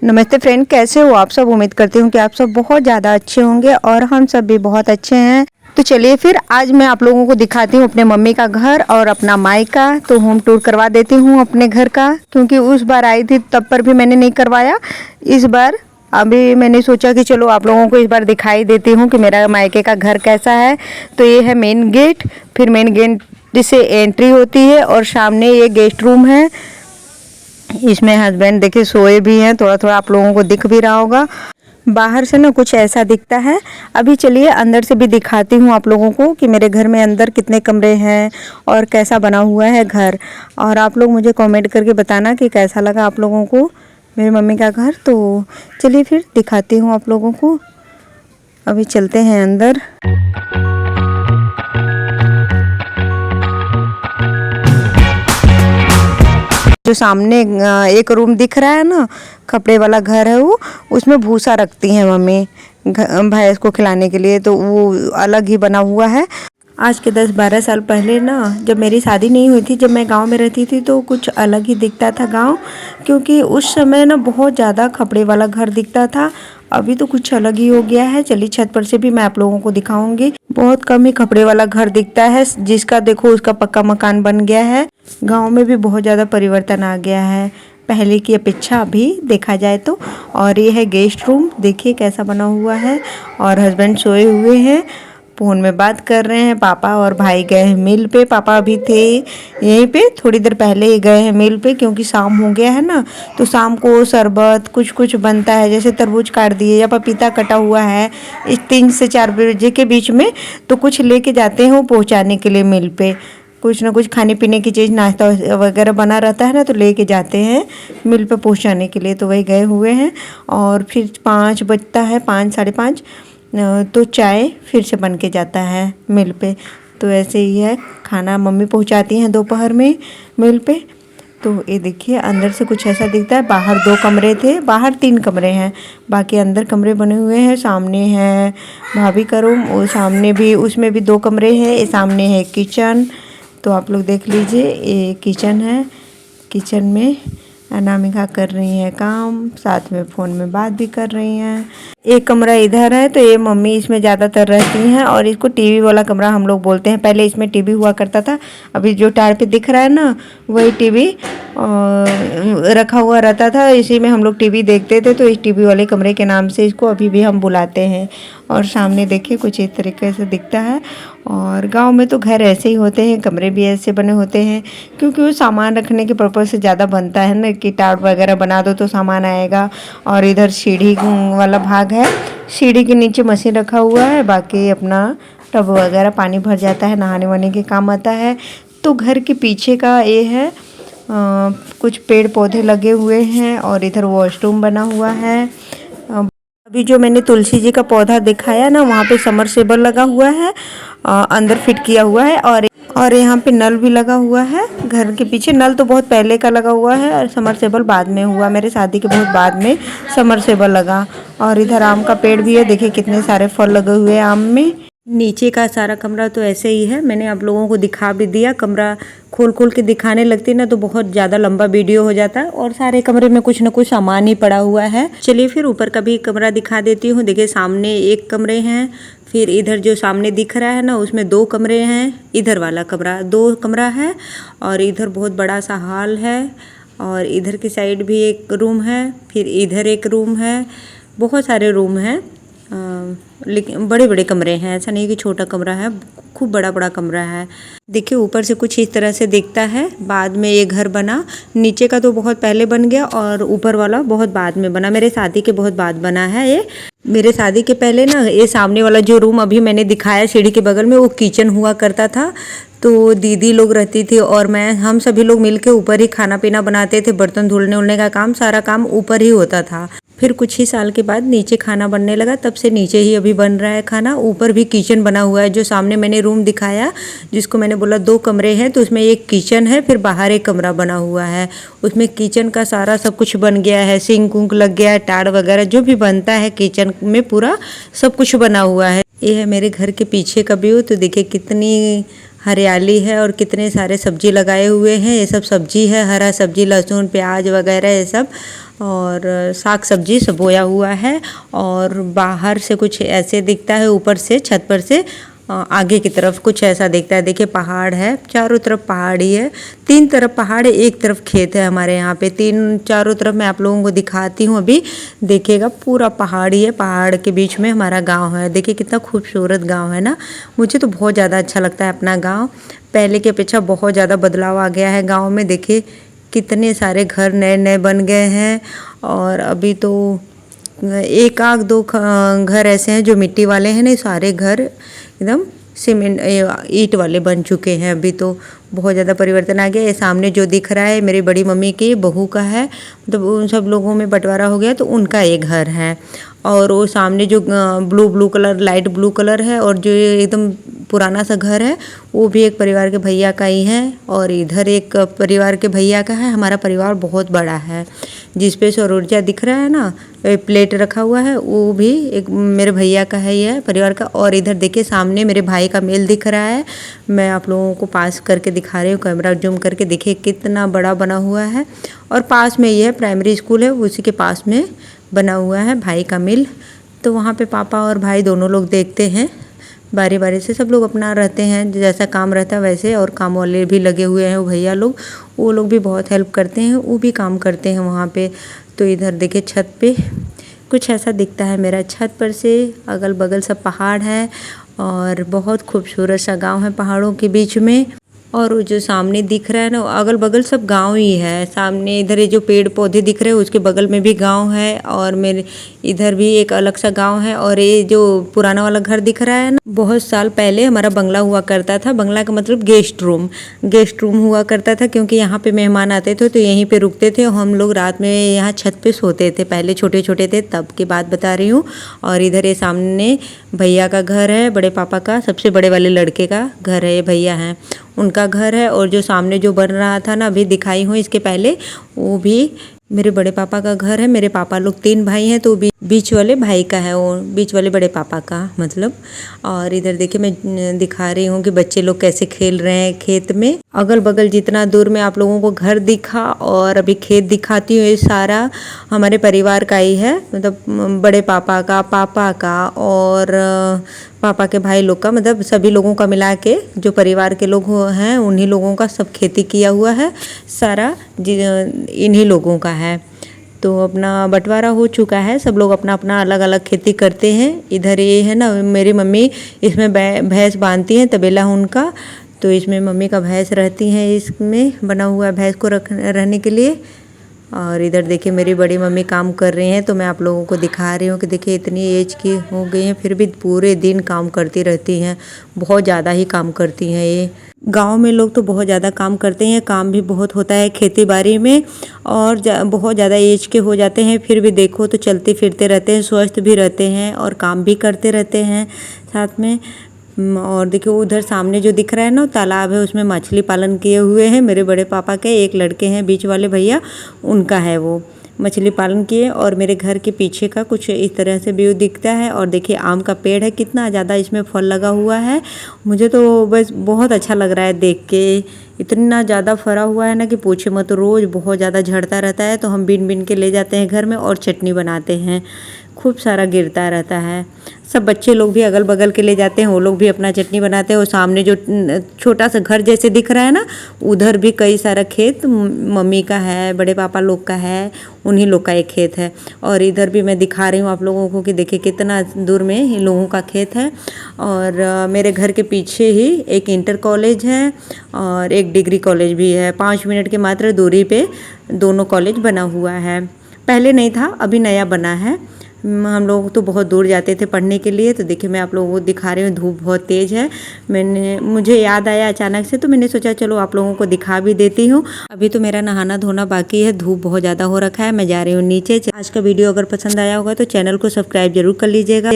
नमस्ते फ्रेंड, कैसे हो आप सब। उम्मीद करती हूँ कि आप सब बहुत ज़्यादा अच्छे होंगे और हम सब भी बहुत अच्छे हैं। तो चलिए फिर आज मैं आप लोगों को दिखाती हूँ अपने मम्मी का घर और अपना मायका। तो होम टूर करवा देती हूँ अपने घर का, क्योंकि उस बार आई थी तब पर भी मैंने नहीं करवाया। इस बार अभी मैंने सोचा कि चलो आप लोगों को इस बार दिखाई देती हूँ कि मेरा मायके का घर कैसा है। तो ये है मेन गेट, फिर मेन गेट जिससे एंट्री होती है और सामने ये गेस्ट रूम है। इसमें हस्बैंड देखिए सोए भी हैं, थोड़ा थोड़ा आप लोगों को दिख भी रहा होगा। बाहर से ना कुछ ऐसा दिखता है। अभी चलिए अंदर से भी दिखाती हूँ आप लोगों को कि मेरे घर में अंदर कितने कमरे हैं और कैसा बना हुआ है घर। और आप लोग मुझे कमेंट करके बताना कि कैसा लगा आप लोगों को मेरी मम्मी का घर। तो चलिए फिर दिखाती हूँ आप लोगों को। अभी चलते हैं अंदर। जो सामने एक रूम दिख रहा है ना, कपड़े वाला घर है वो, उसमें भूसा रखती हैं मम्मी भैंस को खिलाने के लिए। तो वो अलग ही बना हुआ है। आज के 10-12 साल पहले ना, जब मेरी शादी नहीं हुई थी, जब मैं गांव में रहती थी, तो कुछ अलग ही दिखता था गांव, क्योंकि उस समय ना बहुत ज़्यादा कपड़े वाला घर दिखता था। अभी तो कुछ अलग ही हो गया है। चलिए छत पर से भी मैं आप लोगों को दिखाऊंगी। बहुत कम ही कपड़े वाला घर दिखता है, जिसका देखो उसका पक्का मकान बन गया है। गांव में भी बहुत ज़्यादा परिवर्तन आ गया है पहले की अपेक्षा अभी देखा जाए तो। और ये है गेस्ट रूम, देखिए कैसा बना हुआ है। और हस्बैंड सोए हुए हैं, फ़ोन में बात कर रहे हैं। पापा और भाई गए हैं मिल पे। पापा अभी थे यहीं पे, थोड़ी देर पहले ही गए हैं मिल पे, क्योंकि शाम हो गया है ना। तो शाम को शरबत कुछ कुछ बनता है, जैसे तरबूज काट दिए या पपीता कटा हुआ है इस 3 से 4 बजे के बीच में, तो कुछ लेके जाते हैं वो पहुँचाने के लिए मिल पे। कुछ ना कुछ खाने पीने की चीज़, नाश्ता वगैरह बना रहता है ना, तो लेके जाते हैं मिल पे पहुँचाने के लिए। तो वही गए हुए हैं। और फिर 5 बजता है, 5 साढ़े 5, तो चाय फिर से बन के जाता है मिल पे। तो ऐसे ही है, खाना मम्मी पहुंचाती हैं दोपहर में मिल पे। तो ये देखिए अंदर से कुछ ऐसा दिखता है। बाहर 2 कमरे थे, बाहर 3 कमरे हैं, बाकी अंदर कमरे बने हुए हैं। सामने है भाभी का रूम, और सामने भी, उसमें भी 2 कमरे हैं। ये सामने है किचन, तो आप लोग देख लीजिए ये किचन है। किचन में अनामिका कर रही हैं काम, साथ में फ़ोन में बात भी कर रही हैं। एक कमरा इधर है, तो ये मम्मी इसमें ज़्यादातर रहती हैं, और इसको टीवी वाला कमरा हम लोग बोलते हैं। पहले इसमें टीवी हुआ करता था। अभी जो टायर पे दिख रहा है ना, वही टीवी रखा हुआ रहता था, इसी में हम लोग टीवी देखते थे। तो इस टीवी वाले कमरे के नाम से इसको अभी भी हम बुलाते हैं। और सामने देखिए कुछ इस तरीके से दिखता है। और गांव में तो घर ऐसे ही होते हैं, कमरे भी ऐसे बने होते हैं, क्योंकि वो सामान रखने के पर्पज़ से ज़्यादा बनता है ना, कि टाट वगैरह बना दो तो सामान आएगा। और इधर सीढ़ी वाला भाग है, सीढ़ी के नीचे मशीन रखा हुआ है, बाकी अपना टब वगैरह पानी भर जाता है, नहाने वाने के काम आता है। तो घर के पीछे का ये है, कुछ पेड़ पौधे लगे हुए हैं, और इधर वॉशरूम बना हुआ है। अभी जो मैंने तुलसी जी का पौधा दिखाया ना, वहाँ पे समरसेबल लगा हुआ है, अंदर फिट किया हुआ है। और यहाँ पे नल भी लगा हुआ है। घर के पीछे नल तो बहुत पहले का लगा हुआ है, और समरसेबल बाद में हुआ, मेरे शादी के बहुत बाद में समरसेबल लगा। और इधर आम का पेड़ भी है, देखिए कितने सारे फल लगे हुए हैं आम में। नीचे का सारा कमरा तो ऐसे ही है, मैंने आप लोगों को दिखा भी दिया। कमरा खोल खोल के दिखाने लगती ना तो बहुत ज़्यादा लंबा वीडियो हो जाता है, और सारे कमरे में कुछ ना कुछ सामान ही पड़ा हुआ है। चलिए फिर ऊपर का भी कमरा दिखा देती हूँ। देखिए सामने 1 कमरे हैं, फिर इधर जो सामने दिख रहा है ना, उसमें 2 कमरे हैं। इधर वाला कमरा 2 कमरा है, और इधर बहुत बड़ा सा हॉल है, और इधर की साइड भी एक रूम है, फिर इधर एक रूम है। बहुत सारे रूम हैं, लेकिन बड़े बड़े कमरे हैं, ऐसा नहीं कि छोटा कमरा है, खूब बड़ा बड़ा कमरा है। देखिए ऊपर से कुछ इस तरह से दिखता है। बाद में ये घर बना, नीचे का तो बहुत पहले बन गया, और ऊपर वाला बहुत बाद में बना, मेरे शादी के बहुत बाद बना है ये। मेरे शादी के पहले ना, ये सामने वाला जो रूम अभी मैंने दिखाया सीढ़ी के बगल में, वो किचन हुआ करता था। तो दीदी लोग रहती थी और मैं, हम सभी लोग मिलके ऊपर ही खाना पीना बनाते थे। बर्तन धुलने उलने का काम, सारा काम ऊपर ही होता था। फिर कुछ ही साल के बाद नीचे खाना बनने लगा, तब से नीचे ही अभी बन रहा है खाना। ऊपर भी किचन बना हुआ है। जो सामने मैंने रूम दिखाया, जिसको मैंने बोला 2 कमरे हैं, तो उसमें एक किचन है, फिर बाहर एक कमरा बना हुआ है। उसमें किचन का सारा सब कुछ बन गया है, सिंक उंक लग गया है, टाड़ वगैरह जो भी बनता है किचन में पूरा सब कुछ बना हुआ है। ये है मेरे घर के पीछे का व्यू। तो देखिए कितनी हरियाली है और कितने सारे सब्जी लगाए हुए हैं। ये सब सब्जी है, हरा सब्जी, लहसुन, प्याज वगैरह ये सब, और साग सब्जी सब बोया हुआ है। और बाहर से कुछ ऐसे दिखता है, ऊपर से छत पर से आगे की तरफ कुछ ऐसा दिखता है। देखिए पहाड़ है, चारों तरफ पहाड़ ही है। 3 तरफ पहाड़ है, एक तरफ खेत है हमारे यहाँ पे। चारों तरफ मैं आप लोगों को दिखाती हूँ अभी। देखिएगा पूरा पहाड़ ही है, पहाड़ के बीच में हमारा गांव है। देखिए कितना खूबसूरत गांव है ना। मुझे तो बहुत ज़्यादा अच्छा लगता है अपना गाँव। पहले की अपेक्षा बहुत ज़्यादा बदलाव आ गया है गाँव में। देखिए कितने सारे घर नए नए बन गए हैं। और अभी तो एक आध दो घर ऐसे हैं जो मिट्टी वाले हैं, नहीं सारे घर एकदम सीमेंट ईंट वाले बन चुके हैं। अभी तो बहुत ज़्यादा परिवर्तन आ गया। ये सामने जो दिख रहा है मेरी बड़ी मम्मी की बहू का है, मतलब उन सब लोगों में बंटवारा हो गया तो उनका ये घर है। और वो सामने जो blue colour, light blue colour है, और जो एकदम पुराना सा घर है वो भी एक परिवार के भैया का ही है। और इधर एक परिवार के भैया का है। हमारा परिवार बहुत बड़ा है। जिस पे सौर ऊर्जा दिख रहा है ना, प्लेट रखा हुआ है, वो भी एक मेरे भैया का है, ये परिवार का। और इधर देखिए सामने मेरे भाई का मेल दिख रहा है। मैं आप लोगों को पास करके दिखा रही हूँ, कैमरा जूम करके। देखिए कितना बड़ा बना हुआ है। और पास में ये प्राइमरी स्कूल है, उसी के पास में बना हुआ है भाई का मिल। तो वहाँ पे पापा और भाई दोनों लोग देखते हैं, बारी बारी से। सब लोग अपना रहते हैं, जैसा काम रहता है वैसे। और काम वाले भी लगे हुए हैं वो भैया लोग, वो लोग भी बहुत हेल्प करते हैं, वो भी काम करते हैं वहाँ पे। तो इधर देखिए छत पे कुछ ऐसा दिखता है मेरा। छत पर से अगल बगल सब पहाड़ है और बहुत खूबसूरत सा गांव है पहाड़ों के बीच में। और वो जो सामने दिख रहा है ना, अगल बगल सब गांव ही है। सामने इधर ये जो पेड़ पौधे दिख रहे हैं उसके बगल में भी गांव है, और मेरे इधर भी एक अलग सा गांव है। और ये जो पुराना वाला घर दिख रहा है ना, बहुत साल पहले हमारा बंगला हुआ करता था। बंगला का मतलब गेस्ट रूम हुआ करता था, क्योंकि यहाँ पे मेहमान आते थे तो यहीं पे रुकते थे। और हम लोग रात में यहाँ छत पे सोते थे। पहले छोटे छोटे थे तब की बात बता रही हूँ। और इधर ये सामने भैया का घर है, बड़े पापा का, सबसे बड़े वाले लड़के का घर है, ये भैया हैं, उनका घर है। और जो सामने जो बन रहा था ना, अभी दिखाई हूँ इसके पहले, वो भी मेरे बड़े पापा का घर है। मेरे पापा लोग 3 भाई हैं, तो बीच वाले भाई का है, वो बीच वाले बड़े पापा का मतलब। और इधर देखिए मैं दिखा रही हूँ कि बच्चे लोग कैसे खेल रहे हैं खेत में। अगल बगल जितना दूर में आप लोगों को घर दिखा और अभी खेत दिखाती हूँ, ये सारा हमारे परिवार का ही है, मतलब बड़े पापा का और पापा के भाई लोग का, मतलब सभी लोगों का मिला के जो परिवार के लोग हैं उन्हीं लोगों का सब खेती किया हुआ है सारा, इन्हीं लोगों का है। तो अपना बंटवारा हो चुका है, सब लोग अपना अपना अलग अलग खेती करते हैं। इधर ये है ना, मेरी मम्मी इसमें भैंस बांधती हैं, तबेला है उनका, तो इसमें मम्मी का भैंस रहती हैं, इसमें बना हुआ है भैंस को रहने के लिए। और इधर देखिए मेरी बड़ी मम्मी काम कर रही हैं, तो मैं आप लोगों को दिखा रही हूँ कि देखिए इतनी एज की हो गई हैं फिर भी पूरे दिन काम करती रहती हैं। बहुत ज़्यादा ही काम करती हैं ये। गांव में लोग तो बहुत ज़्यादा काम करते हैं, काम भी बहुत होता है खेती बाड़ी में। और बहुत ज़्यादा एज के हो जाते हैं फिर भी देखो तो चलते फिरते रहते हैं, स्वस्थ भी रहते हैं और काम भी करते रहते हैं साथ में। और देखिए उधर सामने जो दिख रहा है ना, तालाब है, उसमें मछली पालन किए हुए हैं मेरे बड़े पापा के। एक लड़के हैं बीच वाले भैया, उनका है वो मछली पालन किए। और मेरे घर के पीछे का कुछ इस तरह से व्यू दिखता है। और देखिए आम का पेड़ है, कितना ज़्यादा इसमें फल लगा हुआ है। मुझे तो बस बहुत अच्छा लग रहा है देख के, इतना ज़्यादा फरा हुआ है ना कि पूछे मत। रोज़ बहुत ज़्यादा झड़ता रहता है, तो हम बीन बीन के ले जाते हैं घर में और चटनी बनाते हैं। खूब सारा गिरता रहता है। सब बच्चे लोग भी अगल बगल के ले जाते हैं, वो लोग भी अपना चटनी बनाते हैं। और सामने जो छोटा सा घर जैसे दिख रहा है ना, उधर भी कई सारा खेत मम्मी का है, बड़े पापा लोग का है, उन्हीं लोग का एक खेत है। और इधर भी मैं दिखा रही हूँ आप लोगों को कि देखिए कितना दूर में इन लोगों का खेत है। और मेरे घर के पीछे ही एक इंटर कॉलेज है और एक डिग्री कॉलेज भी है। 5 मिनट के मात्र दूरी पे दोनों कॉलेज बना हुआ है। पहले नहीं था, अभी नया बना है। हम लोग तो बहुत दूर जाते थे पढ़ने के लिए। तो देखिए मैं आप लोगों को दिखा रही हूँ, धूप बहुत तेज़ है। मुझे याद आया अचानक से, तो मैंने सोचा चलो आप लोगों को दिखा भी देती हूँ। अभी तो मेरा नहाना धोना बाकी है, धूप बहुत ज़्यादा हो रखा है। मैं जा रही हूँ नीचे। आज का वीडियो अगर पसंद आया होगा तो चैनल को सब्सक्राइब जरूर कर लीजिएगा।